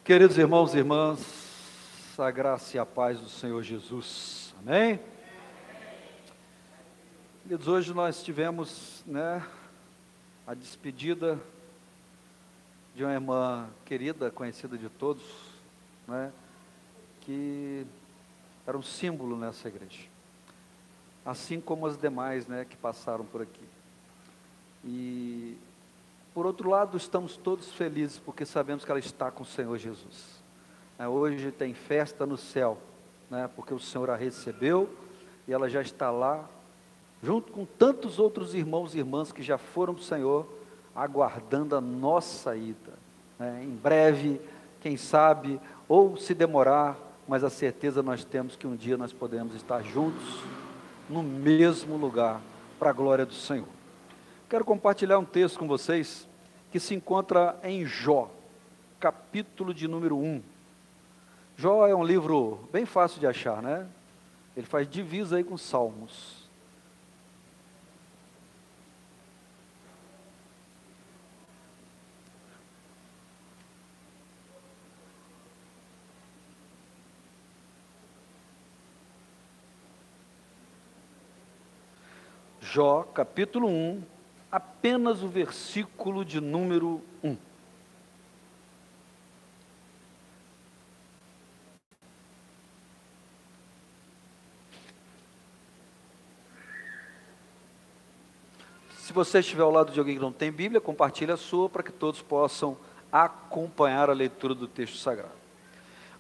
Queridos irmãos e irmãs, a graça e a paz do Senhor Jesus, amém? Queridos, hoje nós tivemos, a despedida de uma irmã querida, conhecida de todos, que era um símbolo nessa igreja, assim como as demais, que passaram por aqui. E, por outro lado, estamos todos felizes, porque sabemos que ela está com o Senhor Jesus. Hoje tem festa no céu, porque o Senhor a recebeu, e ela já está lá, junto com tantos outros irmãos e irmãs que já foram para o Senhor, aguardando a nossa ida. Em breve, quem sabe, ou se demorar, mas a certeza nós temos que um dia nós podemos estar juntos, no mesmo lugar, para a glória do Senhor. Quero compartilhar um texto com vocês, que se encontra em Jó, capítulo de número 1. Jó é um livro bem fácil de achar, Ele faz divisa aí com Salmos. Jó, capítulo 1, apenas o versículo de número 1. Se você estiver ao lado de alguém que não tem Bíblia, compartilhe a sua para que todos possam acompanhar a leitura do texto sagrado.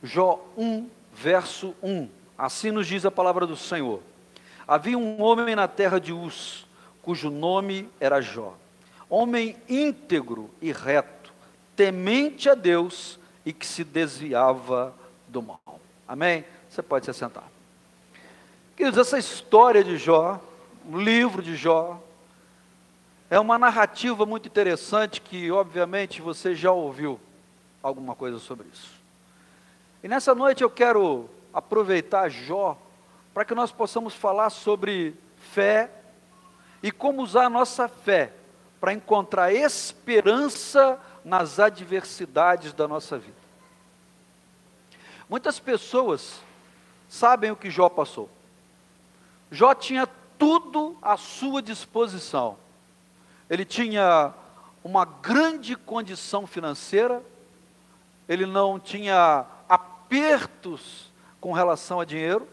Jó 1, verso 1. Assim nos diz a palavra do Senhor. Havia um homem na terra de Uz, cujo nome era Jó, homem íntegro e reto, temente a Deus e que se desviava do mal. Amém? Você pode se assentar. Queridos, essa história de Jó, o livro de Jó, é uma narrativa muito interessante que, obviamente, você já ouviu alguma coisa sobre isso. E nessa noite eu quero aproveitar Jó para que nós possamos falar sobre fé e como usar a nossa fé para encontrar esperança nas adversidades da nossa vida. Muitas pessoas sabem o que Jó passou. Jó tinha tudo à sua disposição. Ele tinha uma grande condição financeira, ele não tinha apertos com relação a dinheiro,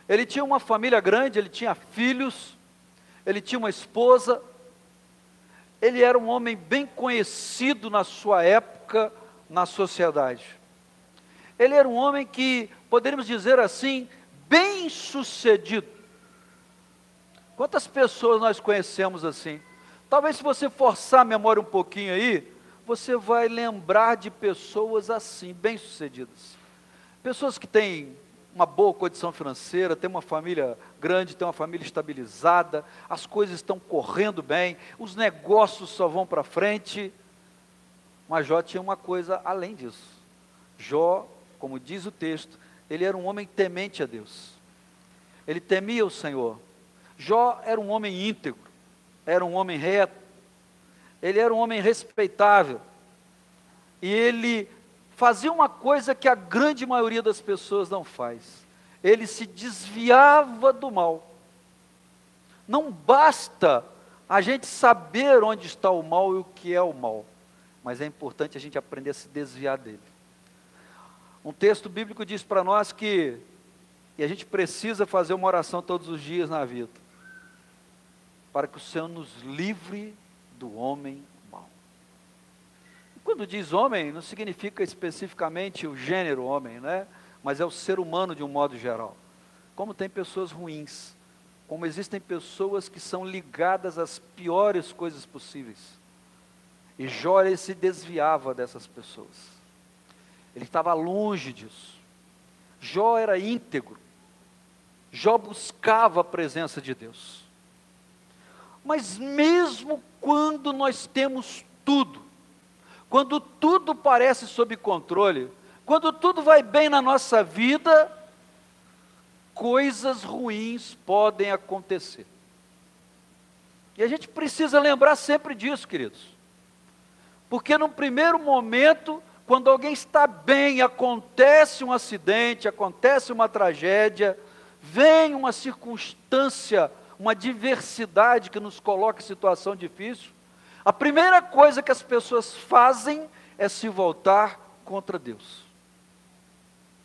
ele tinha uma família grande, ele tinha filhos, ele tinha uma esposa, ele era um homem bem conhecido na sua época, na sociedade. Ele era um homem que, poderíamos dizer assim, bem sucedido. Quantas pessoas nós conhecemos assim? Talvez se você forçar a memória um pouquinho aí, você vai lembrar de pessoas assim, bem sucedidas. Pessoas que têm uma boa condição financeira, têm uma família grande, têm uma família estabilizada, as coisas estão correndo bem, os negócios só vão para frente. Mas Jó tinha uma coisa além disso. Jó, como diz o texto, ele era um homem temente a Deus. Ele temia o Senhor. Jó era um homem íntegro, era um homem reto, ele era um homem respeitável. E ele fazia uma coisa que a grande maioria das pessoas não faz. Ele se desviava do mal. Não basta a gente saber onde está o mal e o que é o mal, mas é importante a gente aprender a se desviar dele. Um texto bíblico diz para nós que a gente precisa fazer uma oração todos os dias na vida, para que o Senhor nos livre do homem mau. E quando diz homem, não significa especificamente o gênero homem, mas é o ser humano de um modo geral. Como tem pessoas ruins, como existem pessoas que são ligadas às piores coisas possíveis. E Jó, ele se desviava dessas pessoas. Ele estava longe disso. Jó era íntegro. Jó buscava a presença de Deus. Mas mesmo quando nós temos tudo, quando tudo parece sob controle, quando tudo vai bem na nossa vida, coisas ruins podem acontecer. E a gente precisa lembrar sempre disso, queridos. Porque no primeiro momento, Quando alguém está bem, acontece um acidente, acontece uma tragédia, vem uma circunstância, uma adversidade que nos coloca em situação difícil, a primeira coisa que as pessoas fazem é se voltar contra Deus.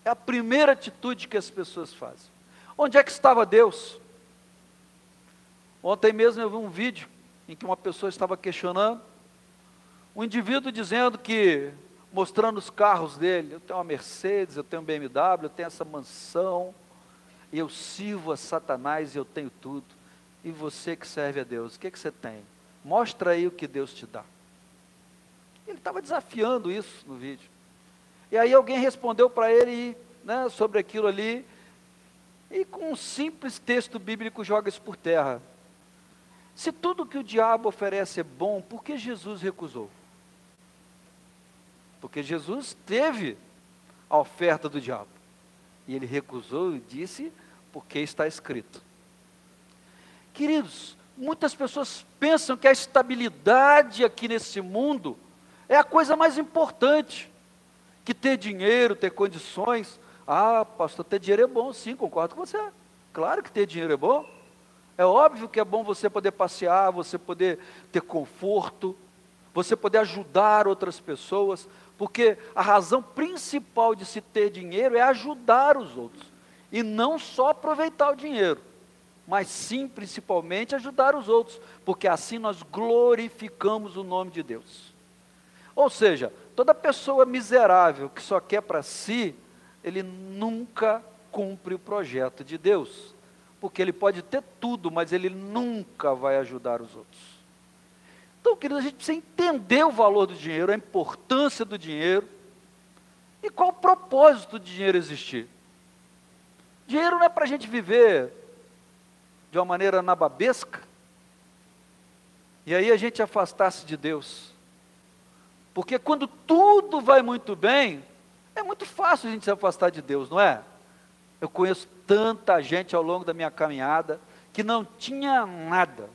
É a primeira atitude que as pessoas fazem. Onde é que estava Deus? Ontem mesmo eu vi um vídeo em que uma pessoa estava questionando, um indivíduo dizendo que, mostrando os carros dele, eu tenho uma Mercedes, eu tenho um BMW, eu tenho essa mansão, e eu sirvo a Satanás e eu tenho tudo. E você que serve a Deus, o que você tem? Mostra aí o que Deus te dá. Ele estava desafiando isso no vídeo. E aí alguém respondeu para ele, né, sobre aquilo ali, e com um simples texto bíblico joga isso por terra. Se tudo que o diabo oferece é bom, por que Jesus recusou? Porque Jesus teve a oferta do diabo. E ele recusou e disse, porque está escrito. Queridos, muitas pessoas pensam que a estabilidade aqui nesse mundo é a coisa mais importante. Que ter dinheiro, ter condições. Ah, pastor, ter dinheiro é bom, sim, concordo com você. Claro que ter dinheiro é bom. É óbvio que é bom você poder passear, você poder ter conforto, você poder ajudar outras pessoas, porque a razão principal de se ter dinheiro é ajudar os outros, e não só aproveitar o dinheiro, mas sim, principalmente, ajudar os outros, porque assim nós glorificamos o nome de Deus. Ou seja, toda pessoa miserável que só quer para si, ele nunca cumpre o projeto de Deus, porque ele pode ter tudo, mas ele nunca vai ajudar os outros. Então, queridos, a gente precisa entender o valor do dinheiro, a importância do dinheiro, e qual o propósito de dinheiro existir. Dinheiro não é para a gente viver de uma maneira nababesca, e aí a gente afastar-se de Deus, porque quando tudo vai muito bem, é muito fácil a gente se afastar de Deus, não é? Eu conheço tanta gente ao longo da minha caminhada, que não tinha nada,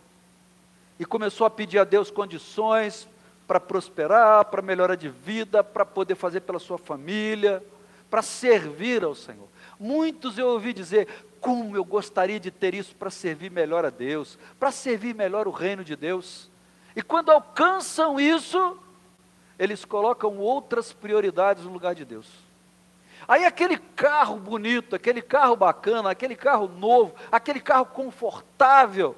e começou a pedir a Deus condições para prosperar, para melhorar de vida, para poder fazer pela sua família, para servir ao Senhor. Muitos eu ouvi dizer, como eu gostaria de ter isso para servir melhor a Deus, para servir melhor o reino de Deus. E quando alcançam isso, eles colocam outras prioridades no lugar de Deus. Aí aquele carro bonito, aquele carro bacana, aquele carro novo, aquele carro confortável,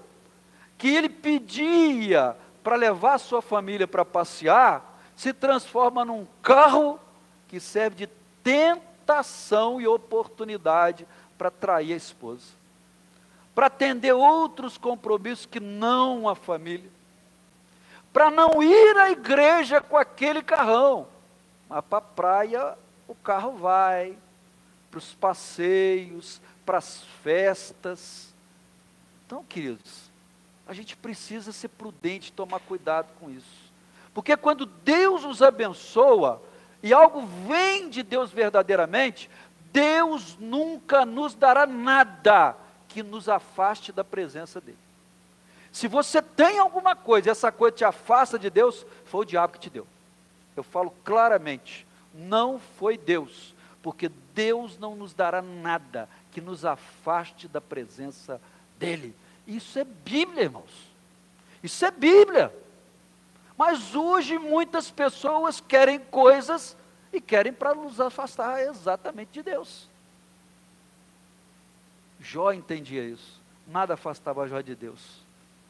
que ele pedia para levar a sua família para passear, se transforma num carro que serve de tentação e oportunidade para trair a esposa, para atender outros compromissos que não a família, para não ir à igreja com aquele carrão, mas para a praia o carro vai, para os passeios, para as festas. Então, queridos, a gente precisa ser prudente, tomar cuidado com isso, porque quando Deus nos abençoa, e algo vem de Deus verdadeiramente, Deus nunca nos dará nada que nos afaste da presença dEle. Se você tem alguma coisa, e essa coisa te afasta de Deus, foi o diabo que te deu. Eu falo claramente, não foi Deus, porque Deus não nos dará nada que nos afaste da presença dEle. Isso é Bíblia, irmãos. Isso é Bíblia. Mas hoje muitas pessoas querem coisas e querem para nos afastar exatamente de Deus. Jó entendia isso. Nada afastava Jó de Deus.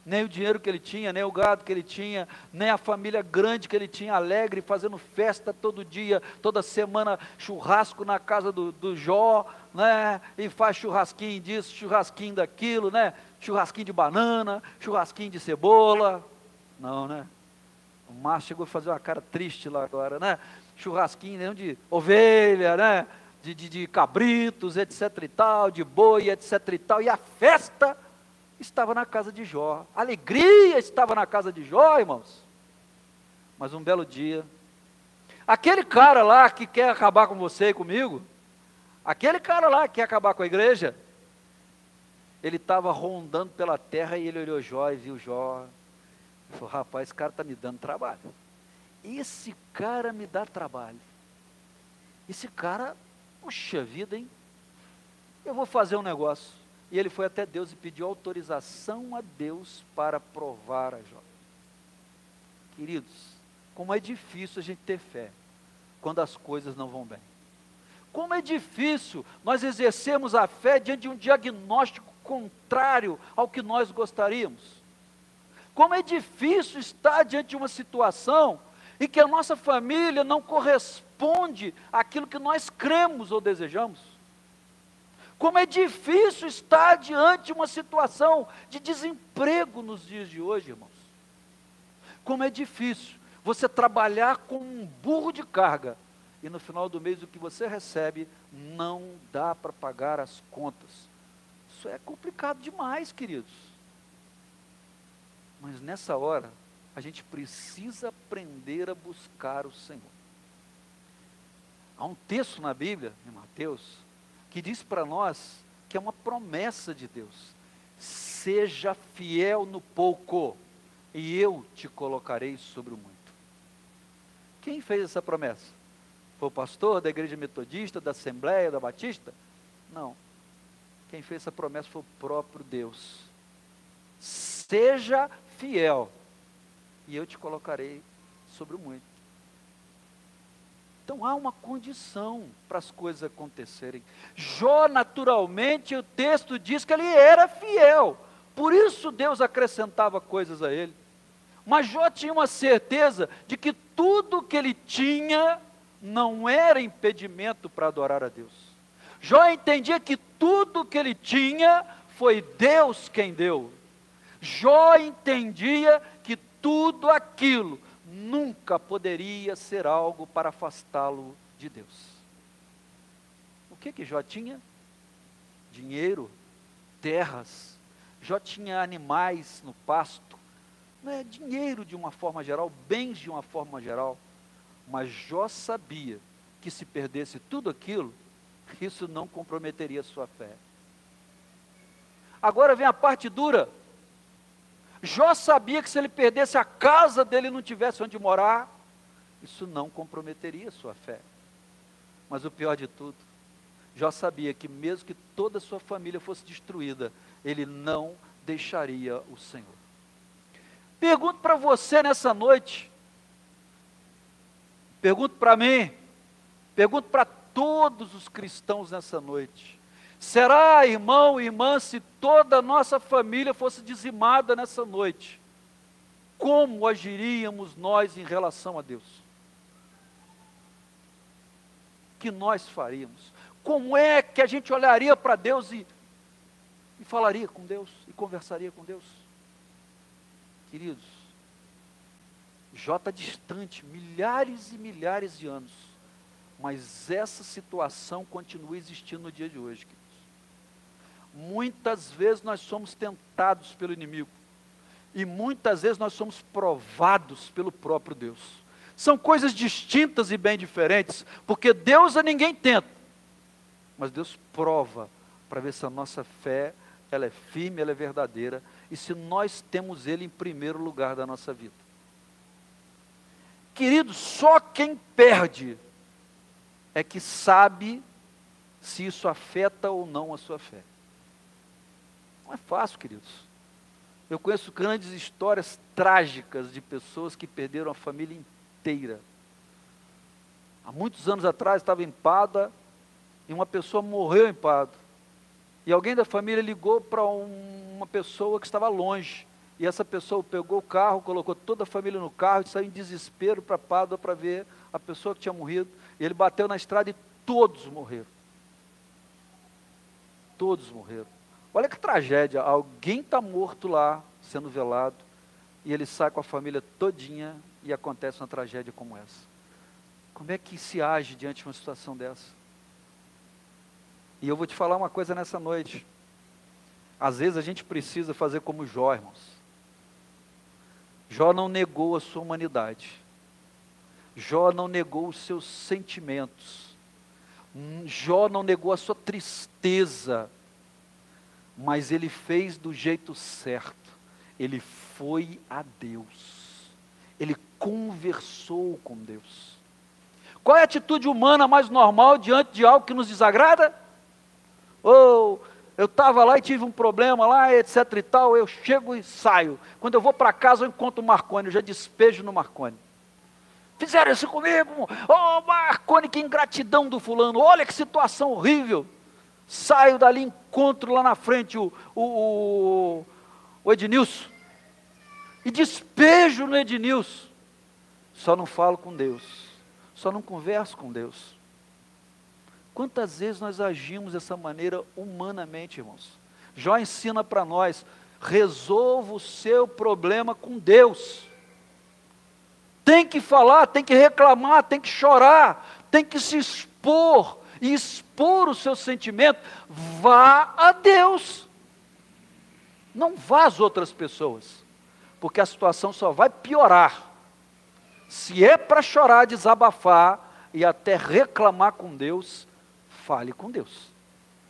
Nem o dinheiro que ele tinha, nem o gado que ele tinha, nem a família grande que ele tinha, alegre, fazendo festa todo dia, toda semana, churrasco na casa do Jó, né? E faz churrasquinho disso, churrasquinho daquilo, né? Churrasquinho de banana, churrasquinho de cebola. Não, né? O Márcio chegou a fazer uma cara triste lá agora, né? Churrasquinho de ovelha, né? De cabritos, etc e tal, de boi, etc e tal, e a festa estava na casa de Jó, a alegria estava na casa de Jó, irmãos. Mas um belo dia, aquele cara lá que quer acabar com você e comigo, aquele cara lá que quer acabar com a igreja, ele estava rondando pela terra e ele olhou Jó e viu Jó, e falou, rapaz, esse cara está me dando trabalho, esse cara me dá trabalho, esse cara, puxa vida, hein? Eu vou fazer um negócio. E ele foi até Deus e pediu autorização a Deus para provar a Jó. Queridos, como é difícil a gente ter fé quando as coisas não vão bem. Como é difícil nós exercermos a fé diante de um diagnóstico contrário ao que nós gostaríamos. Como é difícil estar diante de uma situação em que a nossa família não corresponde àquilo que nós cremos ou desejamos. Como é difícil estar diante de uma situação de desemprego nos dias de hoje, irmãos. Como é difícil você trabalhar com um burro de carga e no final do mês o que você recebe não dá para pagar as contas. Isso é complicado demais, queridos. Mas nessa hora, a gente precisa aprender a buscar o Senhor. Há um texto na Bíblia, em Mateus, que diz para nós que é uma promessa de Deus. Seja fiel no pouco, e eu te colocarei sobre o muito. Quem fez essa promessa? Foi o pastor da igreja metodista, da Assembleia, da Batista? Não. Quem fez essa promessa foi o próprio Deus. Seja fiel, e eu te colocarei sobre o muito. Então há uma condição para as coisas acontecerem. Jó, naturalmente, o texto diz que ele era fiel, por isso Deus acrescentava coisas a ele. Mas Jó tinha uma certeza de que tudo que ele tinha não era impedimento para adorar a Deus. Jó entendia que tudo que ele tinha foi Deus quem deu. Jó entendia que tudo aquilo nunca poderia ser algo para afastá-lo de Deus. O que Jó tinha? Dinheiro, terras. Jó tinha animais no pasto. Não é dinheiro de uma forma geral, bens de uma forma geral. Mas Jó sabia que se perdesse tudo aquilo, isso não comprometeria a sua fé. Agora vem a parte dura. Jó sabia que se ele perdesse a casa dele e não tivesse onde morar, isso não comprometeria a sua fé. Mas o pior de tudo, Jó sabia que mesmo que toda a sua família fosse destruída, ele não deixaria o Senhor. Pergunto para você nessa noite, pergunto para mim, pergunto para todos os cristãos nessa noite: será, irmão e irmã, se toda a nossa família fosse dizimada nessa noite, como agiríamos nós em relação a Deus? O que nós faríamos? Como é que a gente olharia para Deus e falaria com Deus, e conversaria com Deus? Queridos, Jó está distante, milhares e milhares de anos, mas essa situação continua existindo no dia de hoje, queridos. Muitas vezes nós somos tentados pelo inimigo, e muitas vezes nós somos provados pelo próprio Deus. São coisas distintas e bem diferentes, porque Deus a ninguém tenta, mas Deus prova, para ver se a nossa fé, ela é firme, ela é verdadeira, e se nós temos Ele em primeiro lugar da nossa vida. Queridos, só quem perde é que sabe se isso afeta ou não a sua fé. Não é fácil, queridos. Eu conheço grandes histórias trágicas de pessoas que perderam a família inteira. Há muitos anos atrás, estava em Pada, e uma pessoa morreu em Pada. E alguém da família ligou para uma pessoa que estava longe. E essa pessoa pegou o carro, colocou toda a família no carro e saiu em desespero para Pádua para ver a pessoa que tinha morrido. E ele bateu na estrada e todos morreram. Todos morreram. Olha que tragédia, alguém está morto lá, sendo velado, e ele sai com a família todinha e acontece uma tragédia como essa. Como é que se age diante de uma situação dessa? E eu vou te falar uma coisa nessa noite. Às vezes a gente precisa fazer como Jó, irmãos. Jó não negou a sua humanidade. Jó não negou os seus sentimentos. Jó não negou a sua tristeza. Mas ele fez do jeito certo. Ele foi a Deus. Ele conversou com Deus. Qual é a atitude humana mais normal diante de algo que nos desagrada? Ou eu estava lá e tive um problema lá, etc e tal, eu chego e saio. Quando eu vou para casa eu encontro o Marconi, eu já despejo no Marconi. Fizeram isso comigo, oh Marconi, que ingratidão do fulano, olha que situação horrível. Saio dali, encontro lá na frente o Ednilson, e despejo no Ednilson. Só não falo com Deus, só não converso com Deus. Quantas vezes nós agimos dessa maneira humanamente, irmãos? Jó ensina para nós, resolva o seu problema com Deus. Tem que falar, tem que reclamar, tem que chorar, tem que se expor, e expor o seu sentimento. Vá a Deus, não vá às outras pessoas, porque a situação só vai piorar. Se é para chorar, desabafar e até reclamar com Deus, fale com Deus,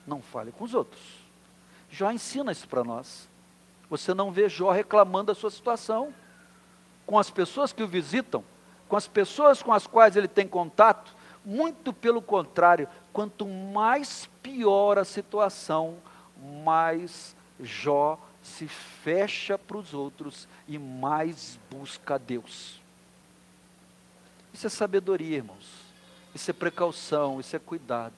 não fale com os outros. Jó ensina isso para nós. Você não vê Jó reclamando da sua situação com as pessoas que o visitam, com as pessoas com as quais ele tem contato. Muito pelo contrário, quanto mais pior a situação, mais Jó se fecha para os outros e mais busca a Deus. Isso é sabedoria, irmãos. Isso é precaução, isso é cuidado.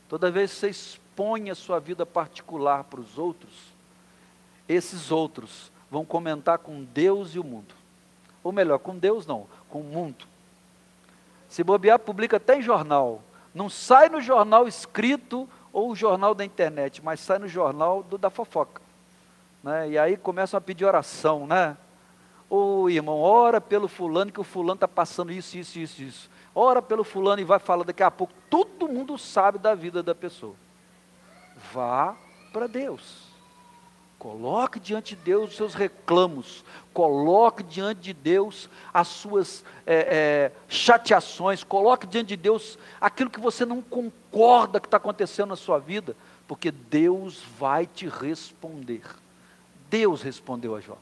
Toda vez que você expõe a sua vida particular para os outros, esses outros vão comentar com Deus e o mundo. Ou melhor, com Deus não, com o mundo. Se bobear, publica até em jornal. Não sai no jornal escrito ou o jornal da internet, mas sai no jornal da fofoca. Né? E aí começam a pedir oração, né? Ô irmão, ora pelo fulano, que o fulano está passando isso. Ora pelo fulano e vai falar daqui a pouco. Todo mundo sabe da vida da pessoa. Vá para Deus. Coloque diante de Deus os seus reclamos, coloque diante de Deus as suas chateações, coloque diante de Deus aquilo que você não concorda que está acontecendo na sua vida, porque Deus vai te responder. Deus respondeu a Jó.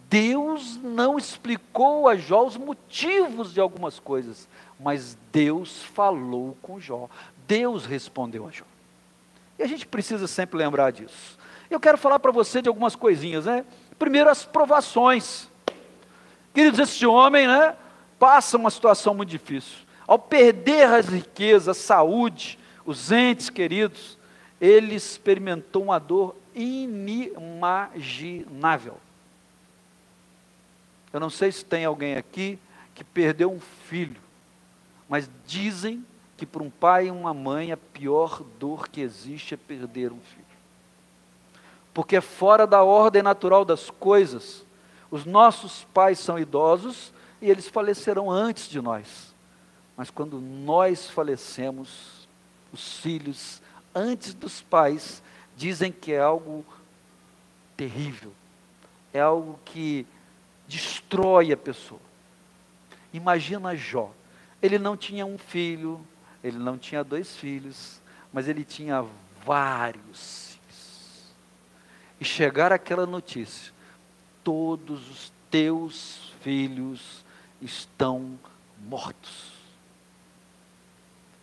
Deus não explicou a Jó os motivos de algumas coisas, mas Deus falou com Jó, Deus respondeu a Jó. E a gente precisa sempre lembrar disso. Eu quero falar para você de algumas coisinhas, né? Primeiro, as provações. Queridos, esse homem, né, passa uma situação muito difícil. Ao perder as riquezas, a saúde, os entes queridos, ele experimentou uma dor inimaginável. Eu não sei se tem alguém aqui que perdeu um filho, mas dizem que para um pai e uma mãe a pior dor que existe é perder um filho. Porque é fora da ordem natural das coisas. Os nossos pais são idosos e eles falecerão antes de nós. Mas quando nós falecemos, os filhos, antes dos pais, dizem que é algo terrível. É algo que destrói a pessoa. Imagina Jó. Ele não tinha um filho, ele não tinha 2 filhos, mas ele tinha vários. E chegar aquela notícia, todos os teus filhos estão mortos.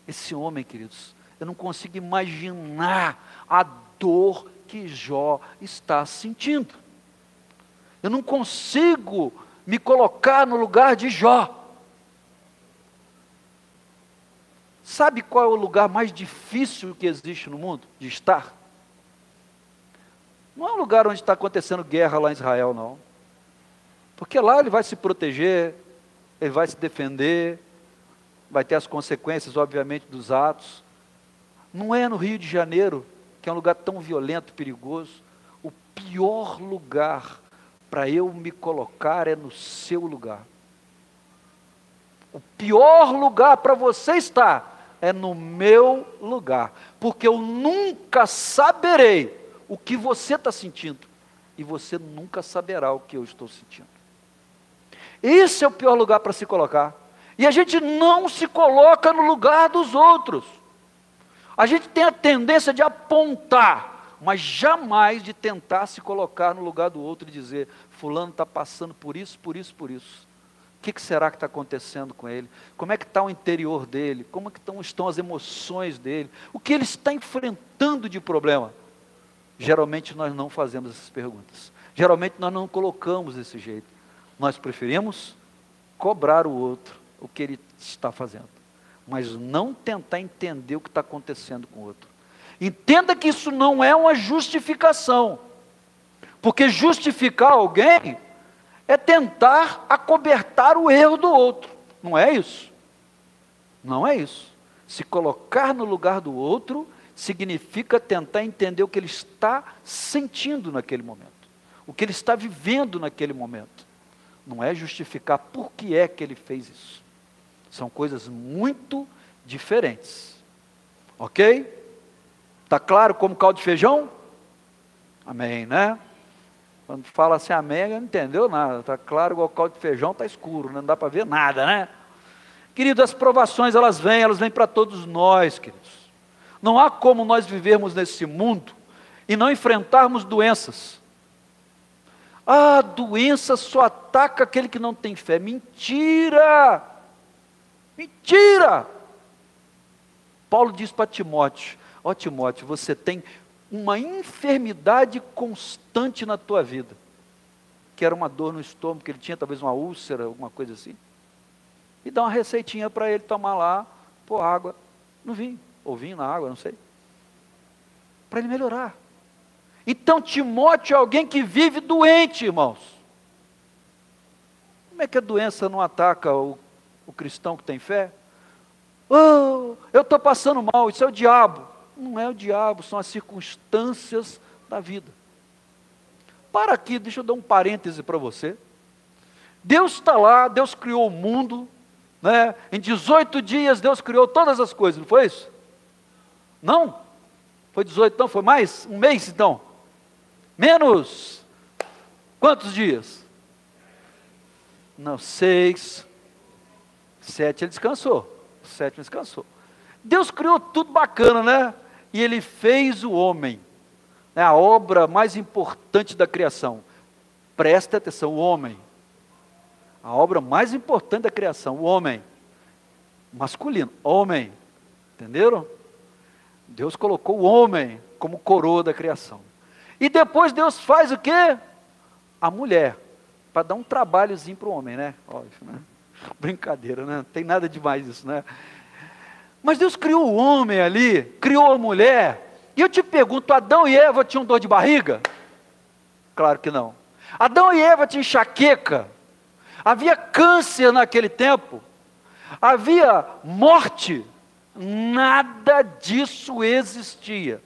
Esse homem, queridos, eu não consigo imaginar a dor que Jó está sentindo. Eu não consigo me colocar no lugar de Jó. Sabe qual é o lugar mais difícil que existe no mundo de estar? Não é um lugar onde está acontecendo guerra lá em Israel, não. Porque lá ele vai se proteger, ele vai se defender, vai ter as consequências, obviamente, dos atos. Não é no Rio de Janeiro, que é um lugar tão violento, perigoso. O pior lugar para eu me colocar é no seu lugar. O pior lugar para você estar é no meu lugar. Porque eu nunca saberei o que você está sentindo, e você nunca saberá o que eu estou sentindo. Esse é o pior lugar para se colocar, e a gente não se coloca no lugar dos outros. A gente tem a tendência de apontar, mas jamais de tentar se colocar no lugar do outro e dizer, fulano está passando por isso, por isso, por isso. que será que está acontecendo com ele? Como é que está o interior dele? Como é que estão as emoções dele? O que ele está enfrentando de problema? Geralmente nós não fazemos essas perguntas. Geralmente nós não colocamos desse jeito. Nós preferimos cobrar o outro o que ele está fazendo, mas não tentar entender o que está acontecendo com o outro. Entenda que isso não é uma justificação, porque justificar alguém é tentar acobertar o erro do outro. Não é isso. Não é isso. Se colocar no lugar do outro significa tentar entender o que ele está sentindo naquele momento, o que ele está vivendo naquele momento. Não é justificar por que é que ele fez isso. São coisas muito diferentes. Ok? Está claro como caldo de feijão? Amém, né? Quando fala assim amém, não entendeu nada. Está claro igual caldo de feijão, está escuro, não dá para ver nada, né? Queridos, as provações elas vêm para todos nós, queridos. Não há como nós vivermos nesse mundo e não enfrentarmos doenças. Ah, doença só ataca aquele que não tem fé. Mentira! Mentira! Paulo diz para Timóteo: ó Timóteo, você tem uma enfermidade constante na tua vida, que era uma dor no estômago, que ele tinha talvez uma úlcera, alguma coisa assim, e dá uma receitinha para ele tomar lá, pôr água no vinho, ou vinho na água, não sei, para ele melhorar. Então Timóteo é alguém que vive doente, irmãos. Como é que a doença não ataca o cristão que tem fé? Oh, eu estou passando mal, isso é o diabo. Não é o diabo, são as circunstâncias da vida. Para aqui, deixa eu dar um parêntese para você. Deus está lá, Deus criou o mundo, né? Em 18 dias Deus criou todas as coisas, não foi isso? Não? Foi 18, não? Foi mais? Um mês então? Menos? Quantos dias? Não, 6, 7 ele descansou. O 7 descansou. Deus criou tudo bacana, né? E ele fez o homem, né? A obra mais importante da criação. Presta atenção, o homem. A obra mais importante da criação, o homem. Masculino, homem. Entenderam? Deus colocou o homem como coroa da criação. E depois Deus faz o quê? A mulher. Para dar um trabalhozinho para o homem, né? Óbvio, né? Brincadeira, né? Não tem nada demais isso, né? Mas Deus criou o homem ali, criou a mulher. E eu te pergunto, Adão e Eva tinham dor de barriga? Claro que não. Adão e Eva tinham enxaqueca? Havia câncer naquele tempo? Havia morte? Nada disso existia.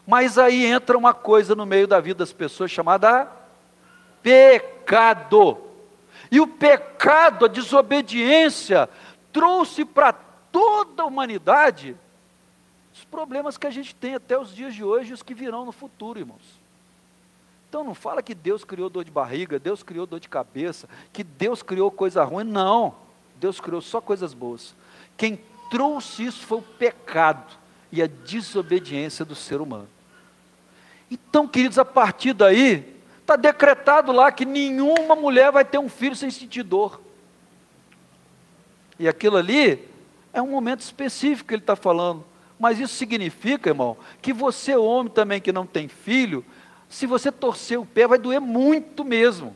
Mas aí entra uma coisa no meio da vida das pessoas chamada pecado. E o pecado, a desobediência, trouxe para toda a humanidade os problemas que a gente tem até os dias de hoje e os que virão no futuro, irmãos. Então não fala que Deus criou dor de barriga, Deus criou dor de cabeça, que Deus criou coisa ruim, não. Deus criou só coisas boas. Quem trouxe isso foi o pecado e a desobediência do ser humano. Então, queridos, a partir daí, está decretado lá que nenhuma mulher vai ter um filho sem sentir dor. E aquilo ali é um momento específico que ele está falando. Mas isso significa, irmão, que você, homem também que não tem filho, se você torcer o pé, vai doer muito mesmo.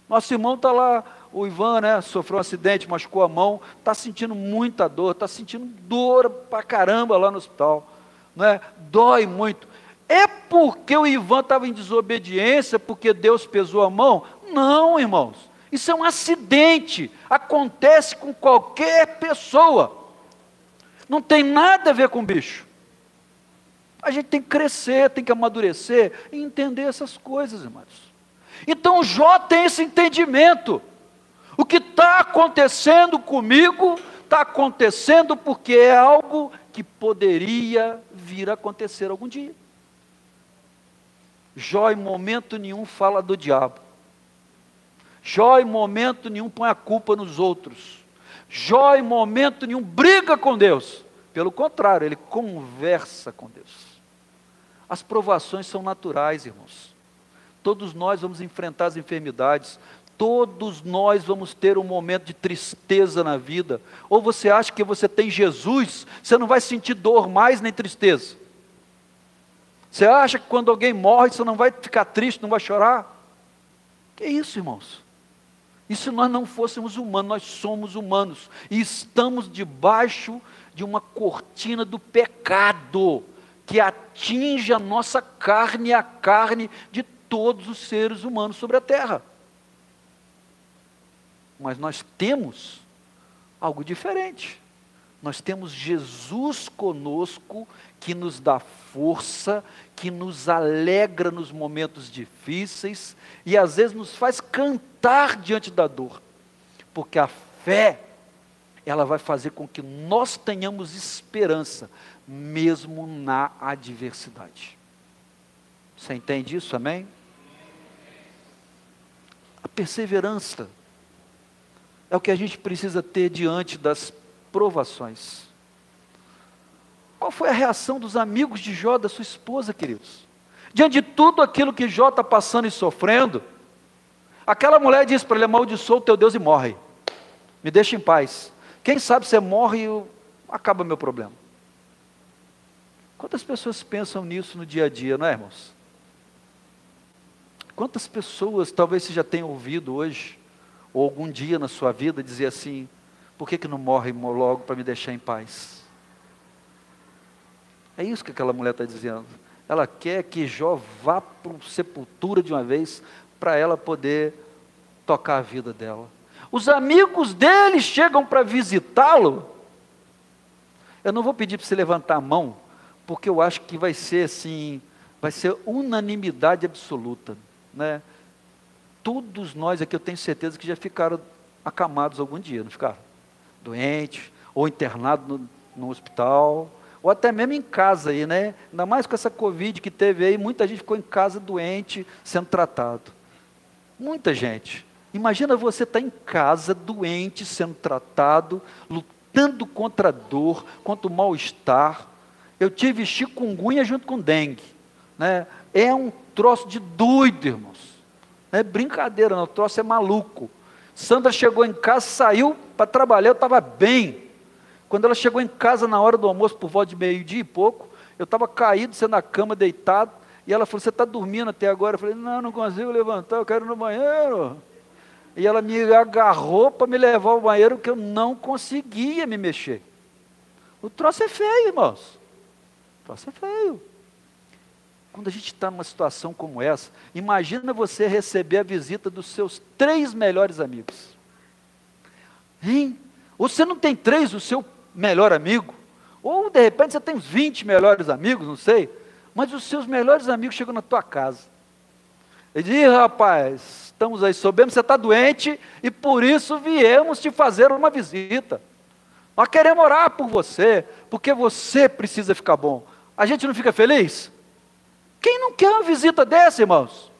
Nosso irmão está lá, o Ivan, né, sofreu um acidente, machucou a mão, está sentindo muita dor, está sentindo dor pra caramba lá no hospital, né? Dói muito. É porque o Ivan estava em desobediência, porque Deus pesou a mão? Não, irmãos. Isso é um acidente, acontece com qualquer pessoa. Não tem nada a ver com bicho. A gente tem que crescer, tem que amadurecer e entender essas coisas, irmãos. Então Jó tem esse entendimento. O que está acontecendo comigo, está acontecendo porque é algo que poderia vir a acontecer algum dia. Jó em momento nenhum fala do diabo. Jó em momento nenhum põe a culpa nos outros. Jó em momento nenhum briga com Deus. Pelo contrário, ele conversa com Deus. As provações são naturais, irmãos. Todos nós vamos enfrentar as enfermidades. Todos nós vamos ter um momento de tristeza na vida. Ou você acha que você tem Jesus, você não vai sentir dor mais nem tristeza? Você acha que quando alguém morre, você não vai ficar triste, não vai chorar? Que isso, irmãos? E se nós não fôssemos humanos? Nós somos humanos e estamos debaixo de uma cortina do pecado que atinge a nossa carne e a carne de todos os seres humanos sobre a terra. Mas nós temos algo diferente. Nós temos Jesus conosco, que nos dá força, que nos alegra nos momentos difíceis, e às vezes nos faz cantar diante da dor. Porque a fé, ela vai fazer com que nós tenhamos esperança, mesmo na adversidade. Você entende isso, amém? A perseverança é o que a gente precisa ter diante das provações. Qual foi a reação dos amigos de Jó, da sua esposa, queridos? Diante de tudo aquilo que Jó está passando e sofrendo, aquela mulher disse para ele: amaldiçoa o teu Deus e morre, me deixa em paz. Quem sabe você morre e acaba meu problema. Quantas pessoas pensam nisso no dia a dia, não é, irmãos? Quantas pessoas, talvez você já tenha ouvido hoje, ou algum dia na sua vida, dizer assim: por que não morre logo para me deixar em paz? É isso que aquela mulher está dizendo. Ela quer que Jó vá para a sepultura de uma vez, para ela poder tocar a vida dela. Os amigos dele chegam para visitá-lo. Eu não vou pedir para você levantar a mão, porque eu acho que vai ser assim, vai ser unanimidade absoluta, né? Todos nós aqui, eu tenho certeza que já ficaram acamados algum dia, não ficaram? Doentes, ou internados no hospital, ou até mesmo em casa aí, né? Ainda mais com essa Covid que teve aí, muita gente ficou em casa doente, sendo tratado. Muita gente. Imagina você estar em casa, doente, sendo tratado, lutando contra a dor, contra o mal-estar. Eu tive chikungunya junto com dengue, né? É um troço de doido, irmãos. Não é brincadeira não, o troço é maluco. Sandra chegou em casa, saiu para trabalhar, eu estava bem. Quando ela chegou em casa na hora do almoço, por volta de meio-dia e pouco, eu estava caído, sendo na cama, deitado, e ela falou: você está dormindo até agora? Eu falei: não consigo levantar, eu quero ir no banheiro. E ela me agarrou para me levar ao banheiro, porque eu não conseguia me mexer. O troço é feio, irmãos. O troço é feio. Quando a gente está numa situação como essa, imagina você receber a visita dos seus 3 melhores amigos. Hein? Ou você não tem 3, o seu melhor amigo, ou de repente você tem uns 20 melhores amigos, não sei, mas os seus melhores amigos chegam na tua casa. Ele diz: rapaz, estamos aí, soubemos que você está doente, e por isso viemos te fazer uma visita. Nós queremos orar por você, porque você precisa ficar bom. A gente não fica feliz? Quem não quer uma visita dessa, irmãos?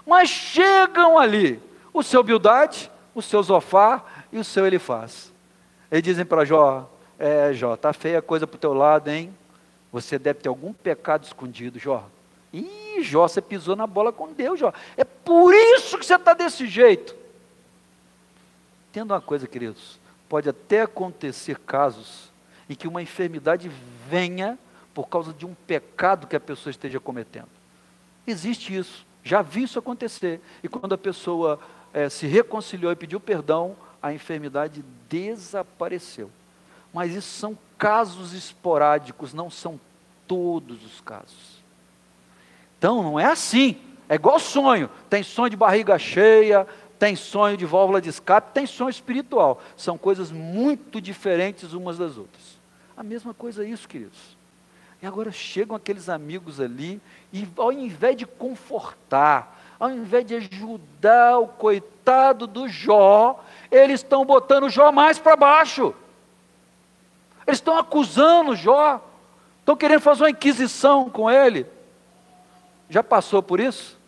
Mas chegam ali o seu Bildade, o seu Zofar e o seu Elifaz. Eles dizem para Jó: Jó, está feia a coisa para o teu lado, hein? Você deve ter algum pecado escondido, Jó. Ih, Jó, você pisou na bola com Deus, Jó. É por isso que você está desse jeito. Entenda uma coisa, queridos. Pode até acontecer casos em que uma enfermidade venha por causa de um pecado que a pessoa esteja cometendo. Existe isso, já vi isso acontecer. E quando a pessoa se reconciliou e pediu perdão, a enfermidade desapareceu. Mas isso são casos esporádicos, não são todos os casos. Então não é assim, é igual sonho. Tem sonho de barriga cheia, tem sonho de válvula de escape, tem sonho espiritual. São coisas muito diferentes umas das outras. A mesma coisa é isso, queridos. E agora chegam aqueles amigos ali, e ao invés de confortar, ao invés de ajudar o coitado do Jó, eles estão botando o Jó mais para baixo. Eles estão acusando o Jó, estão querendo fazer uma inquisição com ele. Já passou por isso?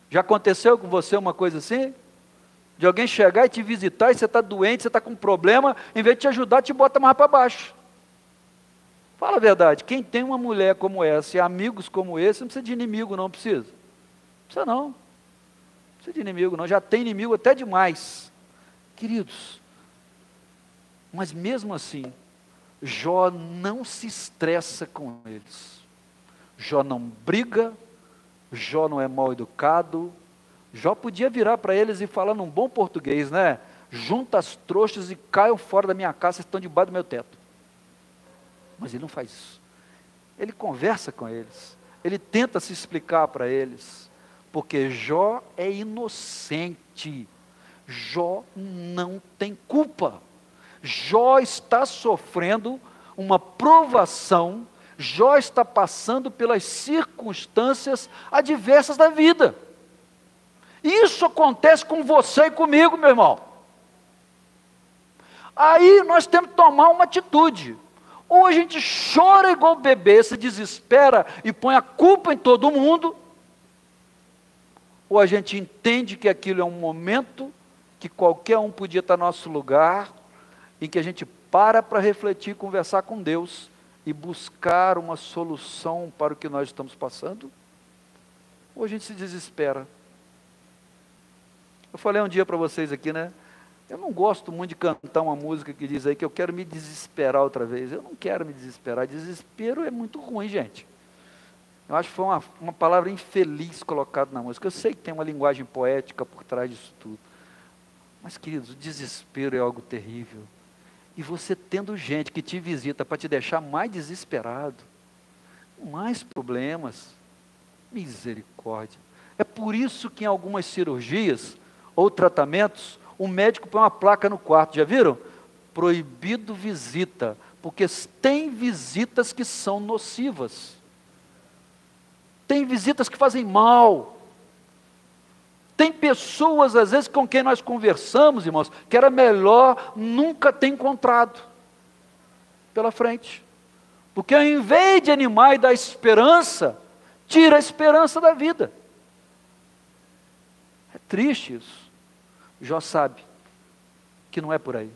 Já aconteceu com você uma coisa assim? De alguém chegar e te visitar, e você está doente, você está com um problema, em vez de te ajudar, te bota mais para baixo. Fala a verdade, quem tem uma mulher como essa e amigos como esse, não precisa de inimigo, não precisa. Não precisa não. precisa de inimigo não, já tem inimigo até demais. Queridos, mas mesmo assim, Jó não se estressa com eles. Jó não briga, Jó não é mal educado. Jó podia virar para eles e falar num bom português, né? Junta as trouxas e caiam fora da minha casa, vocês estão debaixo do meu teto. Mas ele não faz isso. Ele conversa com eles. Ele tenta se explicar para eles. Porque Jó é inocente. Jó não tem culpa. Jó está sofrendo uma provação. Jó está passando pelas circunstâncias adversas da vida. Isso acontece com você e comigo, meu irmão. Aí nós temos que tomar uma atitude. Ou a gente chora igual bebê, se desespera e põe a culpa em todo mundo, ou a gente entende que aquilo é um momento que qualquer um podia estar no nosso lugar, em que a gente para refletir, conversar com Deus e buscar uma solução para o que nós estamos passando, ou a gente se desespera. Eu falei um dia para vocês aqui, né? Eu não gosto muito de cantar uma música que diz aí que eu quero me desesperar outra vez. Eu não quero me desesperar. Desespero é muito ruim, gente. Eu acho que foi uma palavra infeliz colocada na música. Eu sei que tem uma linguagem poética por trás disso tudo. Mas, queridos, o desespero é algo terrível. E você tendo gente que te visita para te deixar mais desesperado, mais problemas, misericórdia. É por isso que em algumas cirurgias ou tratamentos, o médico põe uma placa no quarto, já viram? Proibido visita, porque tem visitas que são nocivas. Tem visitas que fazem mal. Tem pessoas, às vezes, com quem nós conversamos, irmãos, que era melhor nunca ter encontrado pela frente. Porque ao invés de animar e dar esperança, tira a esperança da vida. É triste isso. Jó sabe que não é por aí.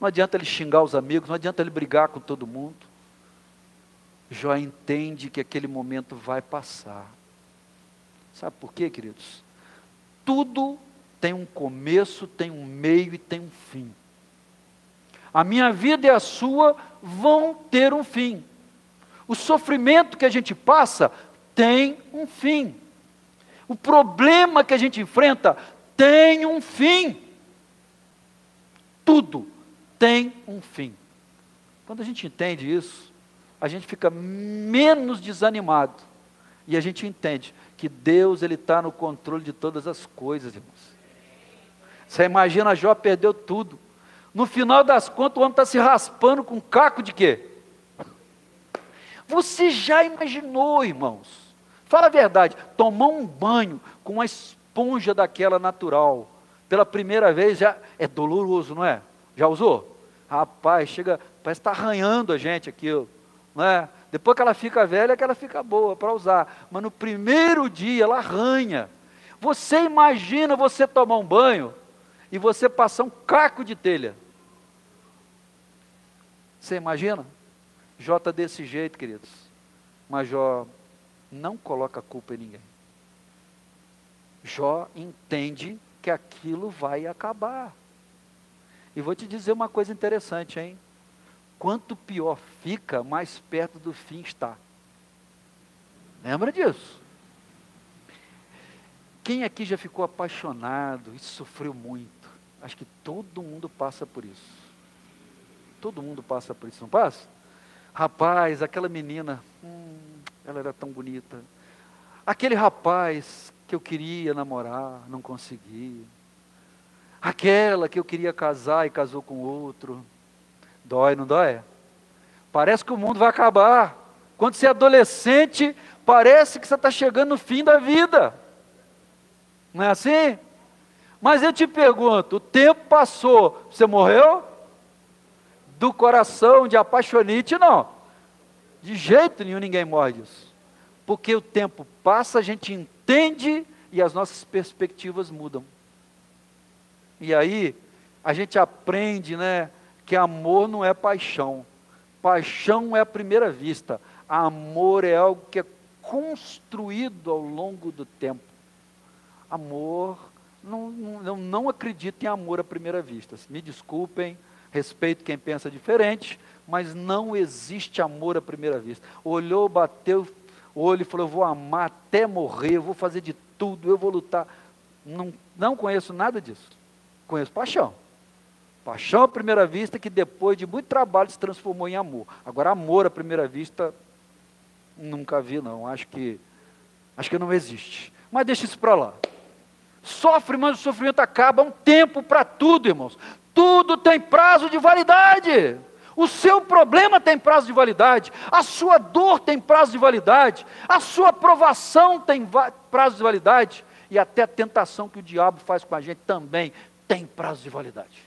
Não adianta ele xingar os amigos, não adianta ele brigar com todo mundo. Jó entende que aquele momento vai passar. Sabe por quê, queridos? Tudo tem um começo, tem um meio e tem um fim. A minha vida e a sua vão ter um fim. O sofrimento que a gente passa tem um fim. O problema que a gente enfrenta tem um fim. Tudo tem um fim. Quando a gente entende isso, a gente fica menos desanimado. E a gente entende que Deus está no controle de todas as coisas, irmãos. Você imagina, Jó perdeu tudo. No final das contas, o homem está se raspando com um caco de quê? Você já imaginou, irmãos? Fala a verdade, tomar um banho com uma esponja daquela natural, pela primeira vez já é doloroso, não é? Já usou? Rapaz, chega, parece que está arranhando a gente aquilo, não é? Depois que ela fica velha, é que ela fica boa para usar, mas no primeiro dia ela arranha. Você imagina você tomar um banho e você passar um caco de telha. Você imagina? Jó está desse jeito, queridos, mas Jó não coloca a culpa em ninguém. Jó entende que aquilo vai acabar. E vou te dizer uma coisa interessante, hein? Quanto pior fica, mais perto do fim está. Lembra disso? Quem aqui já ficou apaixonado e sofreu muito? Acho que todo mundo passa por isso. Todo mundo passa por isso, não passa? Rapaz, aquela menina, ela era tão bonita. Aquele rapaz que eu queria namorar, não consegui. Aquela que eu queria casar e casou com outro. Dói, não dói? Parece que o mundo vai acabar. Quando você é adolescente, parece que você está chegando no fim da vida. Não é assim? Mas eu te pergunto, o tempo passou, você morreu? Do coração, de apaixonite, não. De jeito nenhum ninguém morre disso. Porque o tempo passa, a gente entende e as nossas perspectivas mudam. E aí, a gente aprende, né, que amor não é paixão. Paixão é a primeira vista. Amor é algo que é construído ao longo do tempo. Amor Eu não acredito em amor à primeira vista. Me desculpem, respeito quem pensa diferente, mas não existe amor à primeira vista. Olhou, bateu o olho e falou: eu vou amar até morrer, eu vou fazer de tudo, eu vou lutar. Não conheço nada disso. Conheço paixão. Paixão à primeira vista, que depois de muito trabalho se transformou em amor. Agora, amor à primeira vista, nunca vi, não. Acho que não existe. Mas deixa isso para lá. Sofre, mas o sofrimento acaba. Há um tempo para tudo, irmãos. Tudo tem prazo de validade. O seu problema tem prazo de validade. A sua dor tem prazo de validade. A sua provação tem prazo de validade. E até a tentação que o diabo faz com a gente também tem prazo de validade.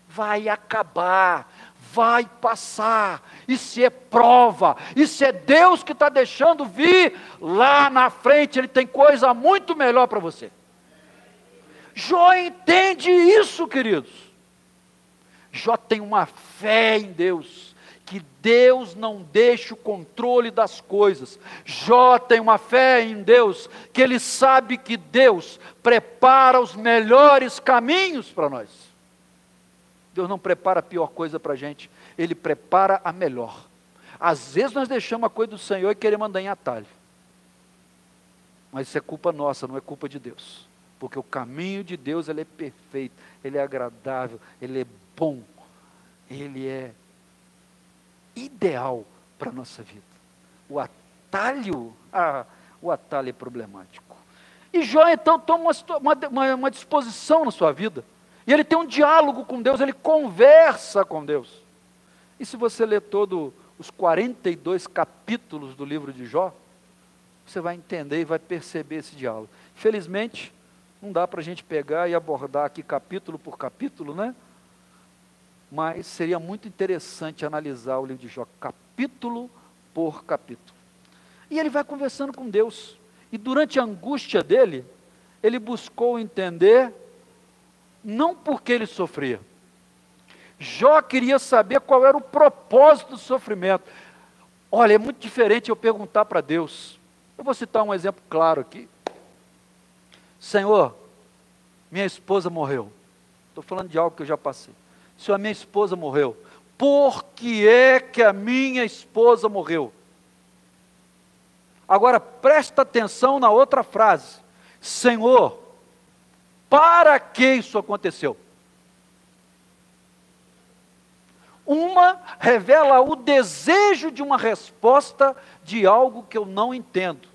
Vai acabar, vai passar. Isso é prova, isso é Deus que está deixando vir. Lá na frente Ele tem coisa muito melhor para você. Jó entende isso, queridos. Jó tem uma fé em Deus, que Deus não deixa o controle das coisas. Jó tem uma fé em Deus, que ele sabe que Deus prepara os melhores caminhos para nós. Deus não prepara a pior coisa para a gente, Ele prepara a melhor. Às vezes nós deixamos a coisa do Senhor e queremos andar em atalho. Mas isso é culpa nossa, não é culpa de Deus. Porque o caminho de Deus, ele é perfeito, ele é agradável, ele é bom, ele é ideal para a nossa vida. O atalho é problemático. E Jó então toma uma disposição na sua vida. E ele tem um diálogo com Deus, ele conversa com Deus. E se você ler todos os 42 capítulos do livro de Jó, você vai entender e vai perceber esse diálogo. Felizmente, não dá para a gente pegar e abordar aqui capítulo por capítulo, né? Mas seria muito interessante analisar o livro de Jó, capítulo por capítulo. E ele vai conversando com Deus. E durante a angústia dele, ele buscou entender, não porque ele sofria. Jó queria saber qual era o propósito do sofrimento. Olha, é muito diferente eu perguntar para Deus. Eu vou citar um exemplo claro aqui. Senhor, minha esposa morreu. Estou falando de algo que eu já passei. Senhor, minha esposa morreu. Por que é que a minha esposa morreu? Agora presta atenção na outra frase. Senhor, para que isso aconteceu? Uma revela o desejo de uma resposta de algo que eu não entendo.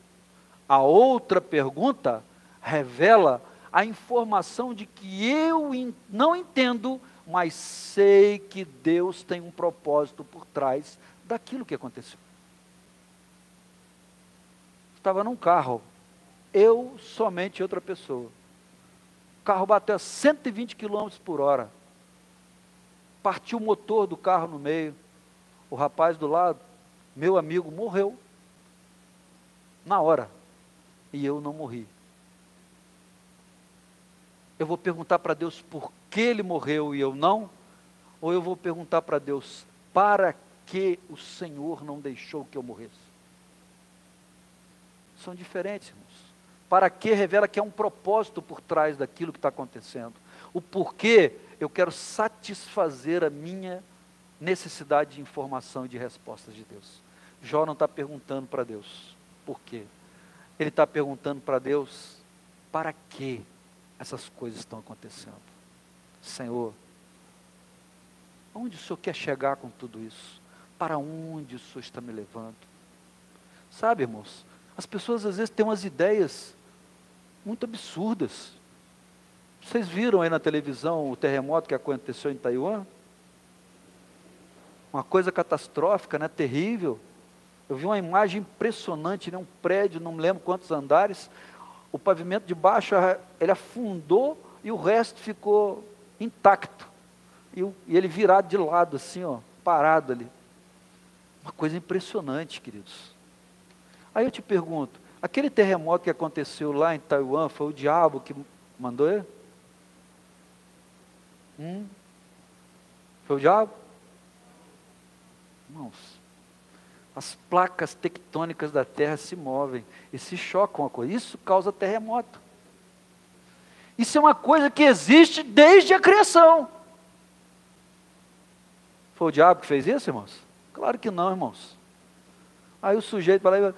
A outra pergunta revela a informação de que eu não entendo, mas sei que Deus tem um propósito por trás daquilo que aconteceu. Estava num carro, eu somente outra pessoa. O carro bateu a 120 km por hora. Partiu o motor do carro no meio. O rapaz do lado, meu amigo, morreu. Na hora. E eu não morri. Eu vou perguntar para Deus por que ele morreu e eu não? Ou eu vou perguntar para Deus, para que o Senhor não deixou que eu morresse? São diferentes, irmãos. Para que revela que há um propósito por trás daquilo que está acontecendo. O porquê, eu quero satisfazer a minha necessidade de informação e de respostas de Deus. Jó não está perguntando para Deus por quê. Ele está perguntando para Deus, para que essas coisas estão acontecendo? Senhor, onde o Senhor quer chegar com tudo isso? Para onde o Senhor está me levando? Sabe, irmãos, as pessoas às vezes têm umas ideias muito absurdas. Vocês viram aí na televisão o terremoto que aconteceu em Taiwan? Uma coisa catastrófica, né? Terrível. Eu vi uma imagem impressionante, né? Um prédio, não me lembro quantos andares, o pavimento de baixo, ele afundou e o resto ficou intacto. E ele virado de lado, assim, ó, parado ali. Uma coisa impressionante, queridos. Aí eu te pergunto, aquele terremoto que aconteceu lá em Taiwan, foi o diabo que mandou ele? Foi o diabo? Irmãos, as placas tectônicas da terra se movem e se chocam a coisa. Isso causa terremoto. Isso é uma coisa que existe desde a criação. Foi o diabo que fez isso, irmãos? Claro que não, irmãos. Aí o sujeito vai lá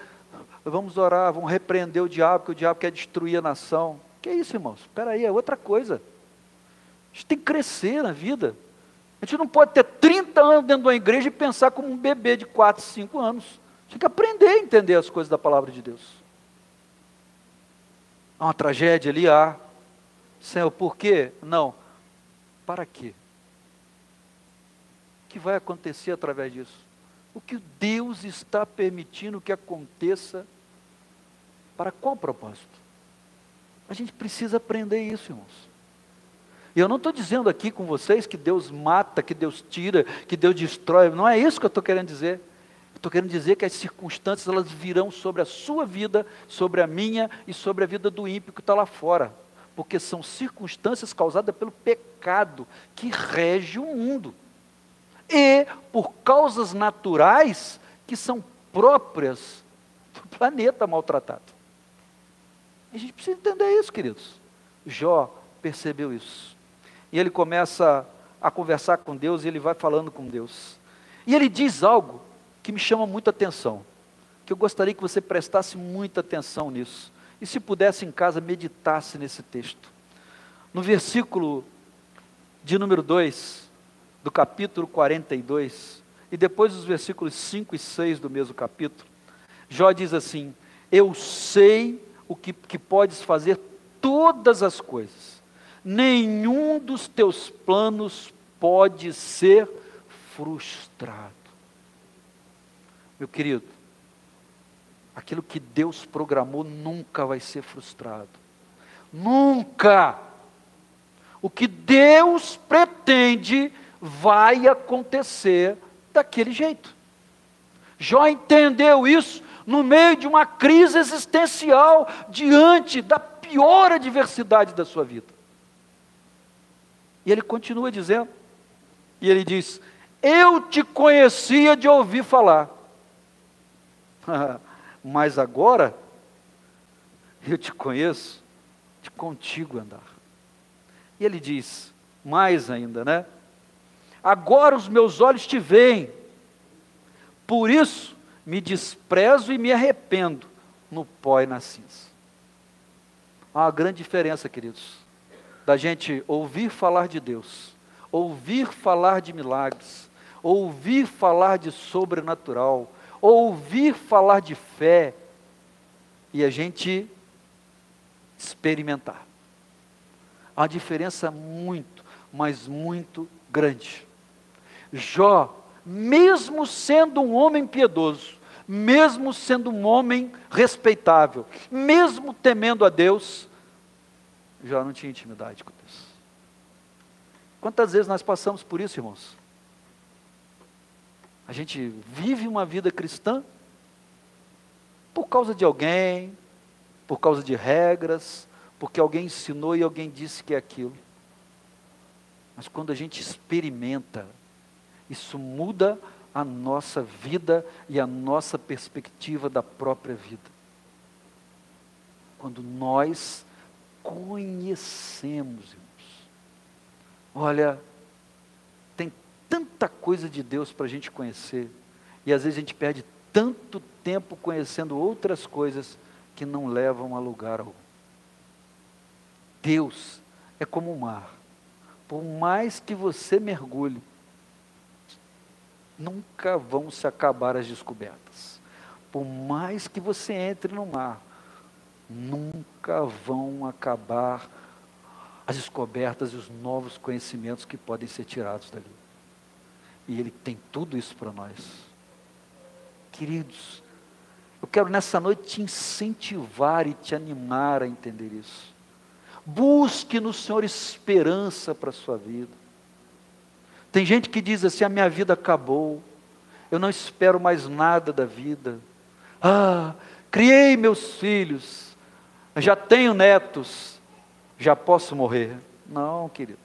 e vamos orar, vamos repreender o diabo, porque o diabo quer destruir a nação. Que isso, irmãos? Espera aí, é outra coisa. A gente tem que crescer na vida. A gente não pode ter 30 anos dentro de uma igreja e pensar como um bebê de 4, 5 anos. A gente tem que aprender a entender as coisas da palavra de Deus. Há uma tragédia ali, há. Senhor, por quê? Não. Para quê? O que vai acontecer através disso? O que Deus está permitindo que aconteça, para qual propósito? A gente precisa aprender isso, irmãos. E eu não estou dizendo aqui com vocês que Deus mata, que Deus tira, que Deus destrói, não é isso que eu estou querendo dizer. Eu estou querendo dizer que as circunstâncias elas virão sobre a sua vida, sobre a minha e sobre a vida do ímpio que está lá fora. Porque são circunstâncias causadas pelo pecado que rege o mundo. E por causas naturais que são próprias do planeta maltratado. A gente precisa entender isso, queridos. Jó percebeu isso. E ele começa a conversar com Deus e ele vai falando com Deus. E ele diz algo que me chama muita atenção, que eu gostaria que você prestasse muita atenção nisso. E se pudesse em casa, meditasse nesse texto. No versículo de número 2, do capítulo 42, e depois os versículos 5 e 6 do mesmo capítulo, Jó diz assim: eu sei o que podes fazer todas as coisas, nenhum dos teus planos pode ser frustrado. Meu querido, aquilo que Deus programou nunca vai ser frustrado. Nunca! O que Deus pretende vai acontecer daquele jeito. Jó entendeu isso no meio de uma crise existencial, diante da pior adversidade da sua vida. E ele continua dizendo, e ele diz: eu te conhecia de ouvir falar, mas agora eu te conheço de contigo andar. E ele diz, mais ainda, né? Agora os meus olhos te veem, por isso me desprezo e me arrependo no pó e na cinza. Há uma grande diferença, queridos, da gente ouvir falar de Deus, ouvir falar de milagres, ouvir falar de sobrenatural, ouvir falar de fé, e a gente experimentar. Há uma diferença muito, mas muito grande. Jó, mesmo sendo um homem piedoso, mesmo sendo um homem respeitável, mesmo temendo a Deus, Jó não tinha intimidade com Deus. Quantas vezes nós passamos por isso, irmãos? A gente vive uma vida cristã por causa de alguém, por causa de regras, porque alguém ensinou e alguém disse que é aquilo. Mas quando a gente experimenta, isso muda a nossa vida e a nossa perspectiva da própria vida. Quando nós conhecemos, irmãos. Olha, tem tanta coisa de Deus para a gente conhecer, e às vezes a gente perde tanto tempo conhecendo outras coisas que não levam a lugar algum. Deus é como o mar. Por mais que você mergulhe, nunca vão se acabar as descobertas. Por mais que você entre no mar, nunca vão acabar as descobertas e os novos conhecimentos que podem ser tirados dali. E Ele tem tudo isso para nós. Queridos, eu quero nessa noite te incentivar e te animar a entender isso. Busque no Senhor esperança para a sua vida. Tem gente que diz assim: a minha vida acabou, eu não espero mais nada da vida. Criei meus filhos, já tenho netos, já posso morrer. Não, querido.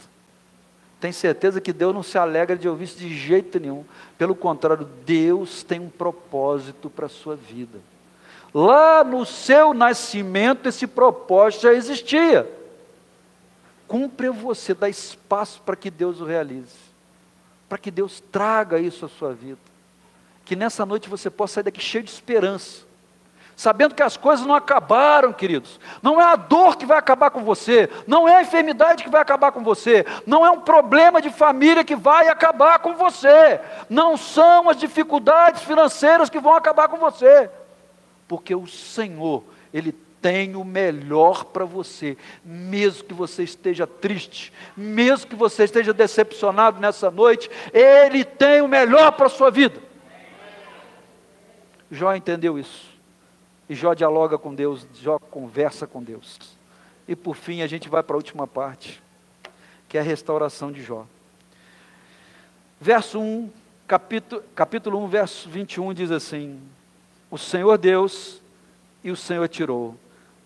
Tem certeza que Deus não se alegra de ouvir isso de jeito nenhum. Pelo contrário, Deus tem um propósito para a sua vida. Lá no seu nascimento, esse propósito já existia. cumpre a você dar espaço para que Deus o realize, para que Deus traga isso à sua vida, que nessa noite você possa sair daqui cheio de esperança, sabendo que as coisas não acabaram, queridos. Não é a dor que vai acabar com você, não é a enfermidade que vai acabar com você, não é um problema de família que vai acabar com você, não são as dificuldades financeiras que vão acabar com você, porque o Senhor, Ele tem o melhor para você, mesmo que você esteja triste, mesmo que você esteja decepcionado nessa noite, Ele tem o melhor para a sua vida. Jó entendeu isso. E Jó dialoga com Deus, Jó conversa com Deus. E por fim a gente vai para a última parte, que é a restauração de Jó. Verso 1, capítulo 1, verso 21 diz assim: o Senhor Deus e o Senhor tirou,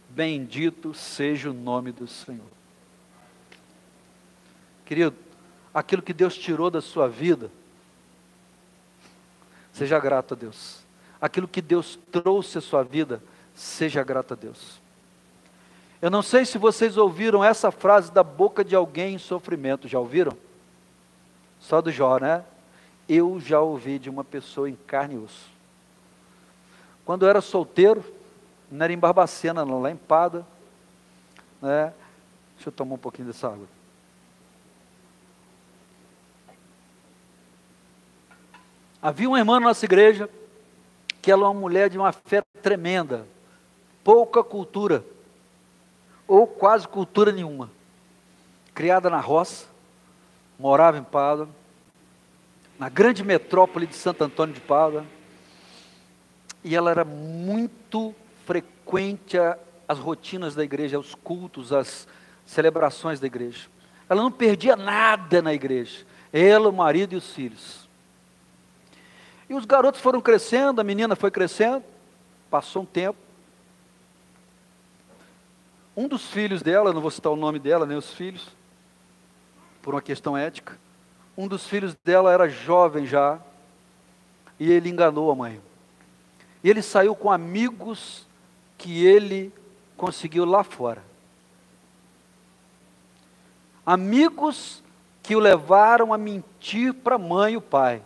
bendito seja o nome do Senhor. Querido, aquilo que Deus tirou da sua vida, seja grato a Deus. Aquilo que Deus trouxe à sua vida, seja grato a Deus. Eu não sei se vocês ouviram essa frase da boca de alguém em sofrimento, já ouviram? Só do Jó, né? Eu já ouvi de uma pessoa em carne e osso. Quando eu era solteiro, não era em Barbacena não, lá em Pada, né? Deixa eu tomar um pouquinho dessa água. Havia uma irmã na nossa igreja, que ela é uma mulher de uma fé tremenda, pouca cultura, ou quase cultura nenhuma, criada na roça, morava em Pada, na grande metrópole de Santo Antônio de Pada, e ela era muito frequente às rotinas da igreja, aos cultos, às celebrações da igreja. Ela não perdia nada na igreja, ela, o marido e os filhos. E os garotos foram crescendo, a menina foi crescendo, passou um tempo. Um dos filhos dela, não vou citar o nome dela, nem os filhos, por uma questão ética. Um dos filhos dela era jovem já, e ele enganou a mãe. E ele saiu com amigos que ele conseguiu lá fora. Amigos que o levaram a mentir para a mãe e o pai.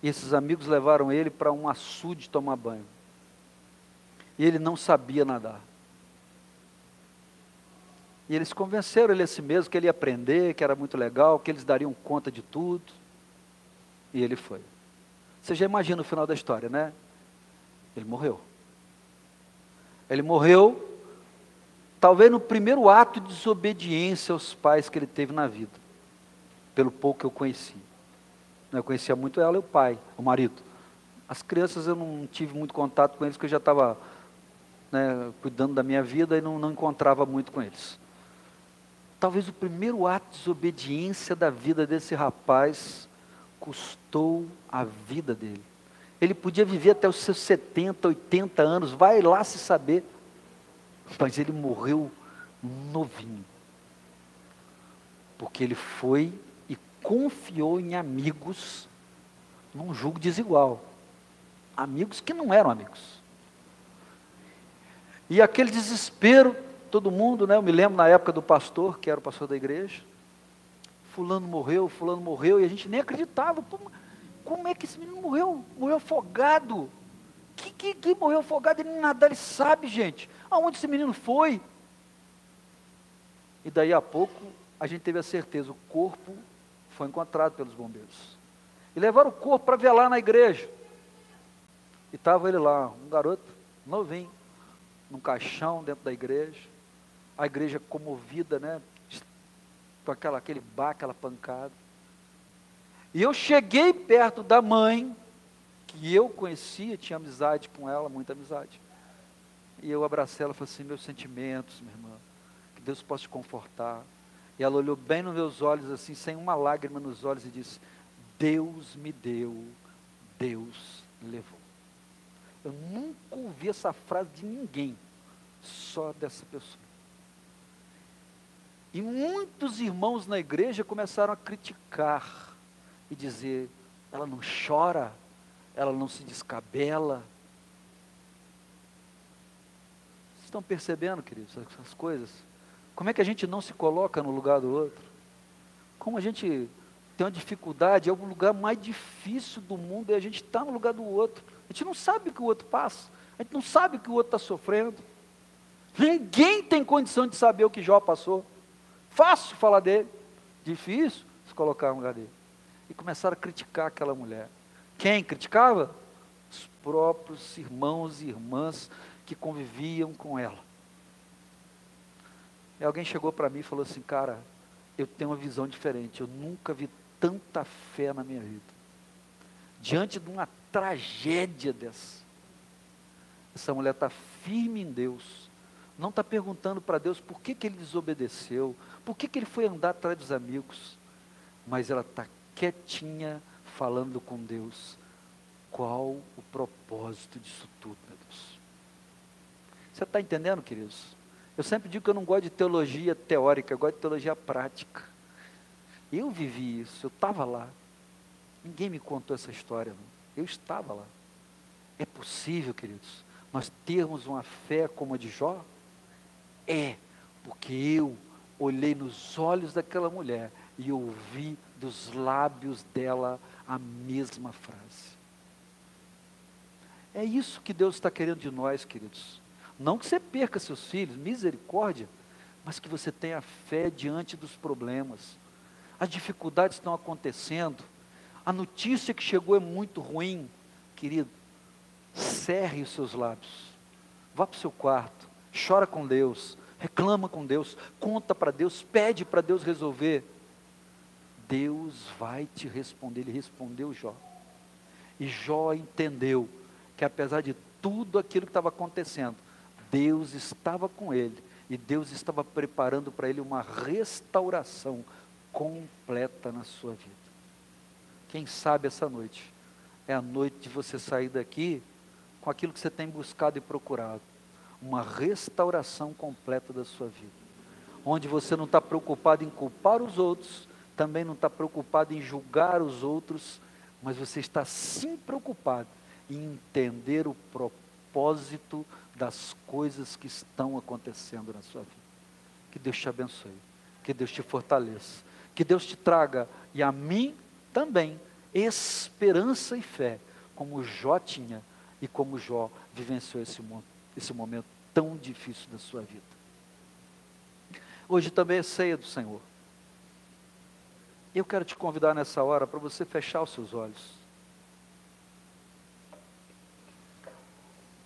E esses amigos levaram ele para um açude tomar banho. E ele não sabia nadar. E eles convenceram ele a si mesmo que ele ia aprender, que era muito legal, que eles dariam conta de tudo. E ele foi. Você já imagina o final da história, né? Ele morreu. Ele morreu, talvez no primeiro ato de desobediência aos pais que ele teve na vida. Pelo pouco que eu conheci. Eu conhecia muito ela e o pai, o marido. As crianças eu não tive muito contato com eles, porque eu já estava cuidando da minha vida e não encontrava muito com eles. Talvez o primeiro ato de desobediência da vida desse rapaz custou a vida dele. Ele podia viver até os seus 70, 80 anos, vai lá se saber. Mas ele morreu novinho. Porque ele foi confiou em amigos num julgo desigual. Amigos que não eram amigos. E aquele desespero, todo mundo, eu me lembro na época do pastor, que era o pastor da igreja, fulano morreu, e a gente nem acreditava. Como é que esse menino morreu? Morreu afogado. Que morreu afogado? Ele nem nadar, ele sabe, gente. Aonde esse menino foi? E daí a pouco, a gente teve a certeza, o corpo foi encontrado pelos bombeiros. E levaram o corpo para velar na igreja. E estava ele lá, um garoto novinho, num caixão dentro da igreja. A igreja comovida, com aquele bar, aquela pancada. E eu cheguei perto da mãe, que eu conhecia, tinha amizade com ela, muita amizade. E eu abracei ela e falei assim: meus sentimentos, minha irmã, que Deus possa te confortar. E ela olhou bem nos meus olhos, assim, sem uma lágrima nos olhos, e disse: Deus me deu, Deus levou. Eu nunca ouvi essa frase de ninguém, só dessa pessoa. E muitos irmãos na igreja começaram a criticar e dizer: ela não chora, ela não se descabela. Vocês estão percebendo, queridos, essas coisas? Como é que a gente não se coloca no lugar do outro? Como a gente tem uma dificuldade, é o lugar mais difícil do mundo, é a gente estar no lugar do outro. A gente não sabe o que o outro passa, a gente não sabe o que o outro está sofrendo. Ninguém tem condição de saber o que Jó passou. Fácil falar dele, difícil se colocar no lugar dele. E começaram a criticar aquela mulher. Quem criticava? Os próprios irmãos e irmãs que conviviam com ela. E alguém chegou para mim e falou assim: cara, eu tenho uma visão diferente, eu nunca vi tanta fé na minha vida. Diante de uma tragédia dessa, essa mulher está firme em Deus, não está perguntando para Deus por que ele desobedeceu, por que ele foi andar atrás dos amigos, mas ela está quietinha, falando com Deus. Qual o propósito disso tudo, meu Deus? Você está entendendo, queridos? Eu sempre digo que eu não gosto de teologia teórica, eu gosto de teologia prática. Eu vivi isso, eu estava lá. Ninguém me contou essa história, não. Eu estava lá. É possível, queridos, nós termos uma fé como a de Jó? É, porque eu olhei nos olhos daquela mulher e ouvi dos lábios dela a mesma frase. É isso que Deus está querendo de nós, queridos. Não que você perca seus filhos, misericórdia, mas que você tenha fé diante dos problemas. As dificuldades estão acontecendo, a notícia que chegou é muito ruim, querido, cerre os seus lábios, vá para o seu quarto, chora com Deus, reclama com Deus, conta para Deus, pede para Deus resolver. Deus vai te responder. Ele respondeu Jó, e Jó entendeu que apesar de tudo aquilo que estava acontecendo, Deus estava com ele, e Deus estava preparando para ele uma restauração completa na sua vida. Quem sabe essa noite é a noite de você sair daqui com aquilo que você tem buscado e procurado, uma restauração completa da sua vida, onde você não está preocupado em culpar os outros, também não está preocupado em julgar os outros, mas você está sim preocupado em entender o propósito das coisas que estão acontecendo na sua vida. Que Deus te abençoe, que Deus te fortaleça, que Deus te traga, e a mim também, esperança e fé, como Jó tinha, e como Jó vivenciou esse momento tão difícil da sua vida. Hoje também é ceia do Senhor. Eu quero te convidar nessa hora para você fechar os seus olhos.